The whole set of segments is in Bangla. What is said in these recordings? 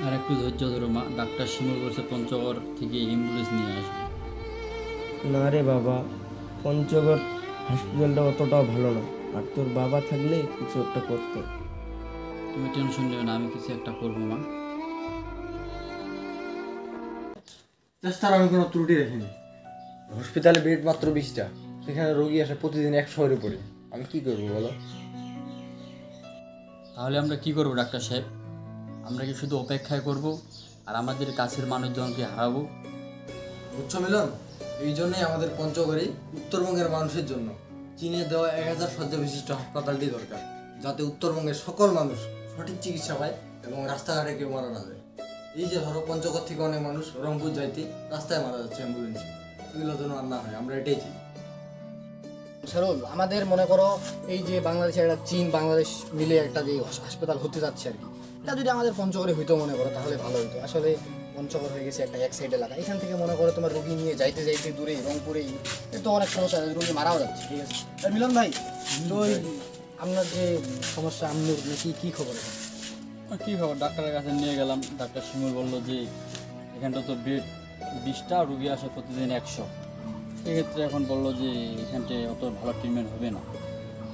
আর একটু ধৈর্য ধরো মা, ডাক্তার শিমুল বলছে পঞ্চগড় থেকে অ্যাম্বুলেন্স নিয়ে আসবে। না রে বাবা, পঞ্চগড় হসপিটালটা অতটাও ভালো না। আর তোর বাবা থাকলে কিছু একটা করতো। তুমি টেনশন নিও না, আমি কিছু একটা করবো মা। চেষ্টার আমি কোনো ত্রুটি রাখিনি। হসপিটালে বেড মাত্র 20টা, সেখানে রোগী আসে প্রতিদিন 100-এর উপরে। আমি কি করবো বলো? তাহলে আমরা কি করব ডাক্তার সাহেব? আমরা কি শুধু অপেক্ষায় করব আর আমাদের কাছের মানুষজনকে হারাবো? বুঝছো মিলন, এই জন্যই আমাদের পঞ্চগড়ে উত্তরবঙ্গের মানুষের জন্য চীনে দেওয়া 1000 শয্যা বিশিষ্ট হাসপাতালটি দরকার, যাতে উত্তরবঙ্গের সকল মানুষ সঠিক চিকিৎসা পায় এবং রাস্তাঘাটে কেউ মারা না যায়। এই যে ধরো পঞ্চগড় থেকে অনেক মানুষ রংপুর যাইতে রাস্তায় মারা যাচ্ছে অ্যাম্বুলেন্সে, এগুলো যেন আর না হয়, আমরা এটাই চাই। সরল আমাদের মনে করো এই যে বাংলাদেশের একটা চীন বাংলাদেশ মিলে একটা যে হাসপাতাল হতে যাচ্ছে আর কি, এটা যদি আমাদের পঞ্চগড়ে হইতো মনে করো তাহলে ভালো হতো। আসলে পঞ্চগড় হয়ে গেছে একটা এক সাইড এলাকা, এখান থেকে মনে করো তোমার রোগী নিয়ে যাইতে যাইতে দূরে রংপুরেই তো অনেক সমস্যা, রোগী মারাও যাচ্ছে। ঠিক আছে, আর মিলন ভাই, তো ওই আপনার যে সমস্যা আমনুর নাকি কি খবর এখন? আর কী খবর, ডাক্তারের কাছে নিয়ে গেলাম, ডাক্তার শিমুল বললো যে এখানটা তো বেড 20টা, রুগী আসে প্রতিদিন 100। সেক্ষেত্রে এখন বললো যে এখানটায় অত ভালো ট্রিটমেন্ট হবে না।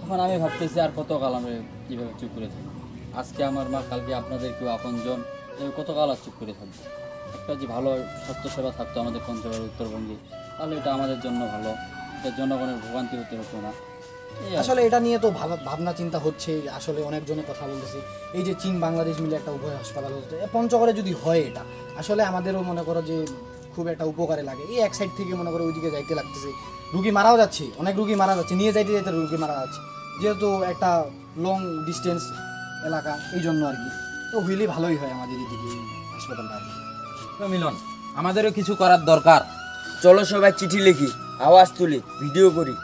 এখন আমি ভাবতেছি আর কতকাল আমরা কীভাবে চুপ করে থাকি। আজকে আমার মা, কালকে আপনাদের কেউ আপনজন, কতকাল আর চুপ করে থাকবো? একটা যে ভালো স্বাস্থ্যসেবা থাকতো আমাদের পঞ্চগড় উত্তরবঙ্গে, তাহলে এটা আমাদের জন্য ভালো, এটা জনগণের ভোগান্তি হতে হতো না। আসলে এটা নিয়ে তো ভাবনা চিন্তা হচ্ছে, আসলে অনেকজনের কথা বলতেছে এই যে চীন বাংলাদেশ মিলে একটা উভয় হাসপাতাল হচ্ছে পঞ্চগড়ে যদি হয়, এটা আসলে আমাদেরও মনে করো যে খুব একটা উপকারে লাগে। এই এক সাইড থেকে মনে করো ওইদিকে যাইতে লাগতেছে, রুগী মারাও যাচ্ছে, অনেক রুগী মারা যাচ্ছে, নিয়ে যাইতে যাইতে রুগী মারা যাচ্ছে, যেহেতু একটা লং ডিস্টেন্স এলাকা, এই জন্য আর কি। তো হইলেই ভালোই হয় আমাদের এদিকে এই হাসপাতালটা আর কি। তো মিলন, আমাদেরও কিছু করার দরকার। চলো সবাই চিঠি লিখি, আওয়াজ তুলি, ভিডিও করি।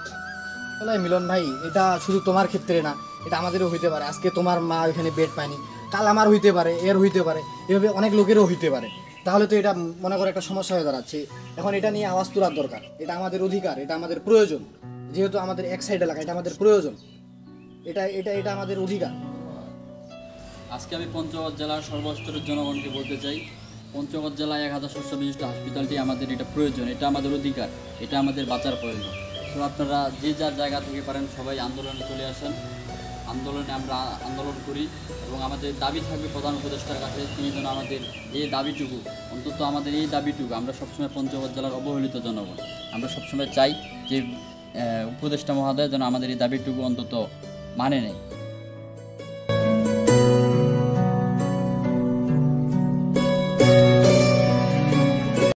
তাহলে মিলন ভাই, এটা শুধু তোমার ক্ষেত্রে না, এটা আমাদেরও হইতে পারে। আজকে তোমার মা ওইখানে বেড পায়নি, কাল আমার হইতে পারে, এর হইতে পারে, এভাবে অনেক লোকেরও হইতে পারে। তাহলে তো এটা মনে করো একটা সমস্যা হয়ে দাঁড়াচ্ছে। এখন এটা নিয়ে আওয়াজ তোলার দরকার, এটা আমাদের অধিকার, এটা আমাদের প্রয়োজন। যেহেতু আমাদের এক সাইড এলাকা, এটা আমাদের প্রয়োজন, এটা এটা এটা আমাদের অধিকার। আজকে আমি পঞ্চগড় জেলার সর্বস্তরের জনগণকে বলতে চাই, পঞ্চগড় জেলায় 1000 শয্যা বিশিষ্ট হাসপাতালটি আমাদের এটা প্রয়োজন, এটা আমাদের অধিকার, এটা আমাদের বাঁচার প্রয়োজন। তো আপনারা যে যার জায়গা থেকে পারেন সবাই আন্দোলনে চলে আসেন, আন্দোলনে আমরা আন্দোলন করি এবং আমাদের দাবি থাকবে প্রধান উপদেষ্টার কাছে, তিনি যেন আমাদের এই দাবিটুকু, অন্তত আমাদের এই দাবিটুকু, আমরা সবসময় পঞ্চগড় জেলার অবহেলিত জনগণ, আমরা সবসময় চাই যে উপদেষ্টা মহোদয় যেন আমাদের এই দাবিটুকু অন্তত মানে নেয়।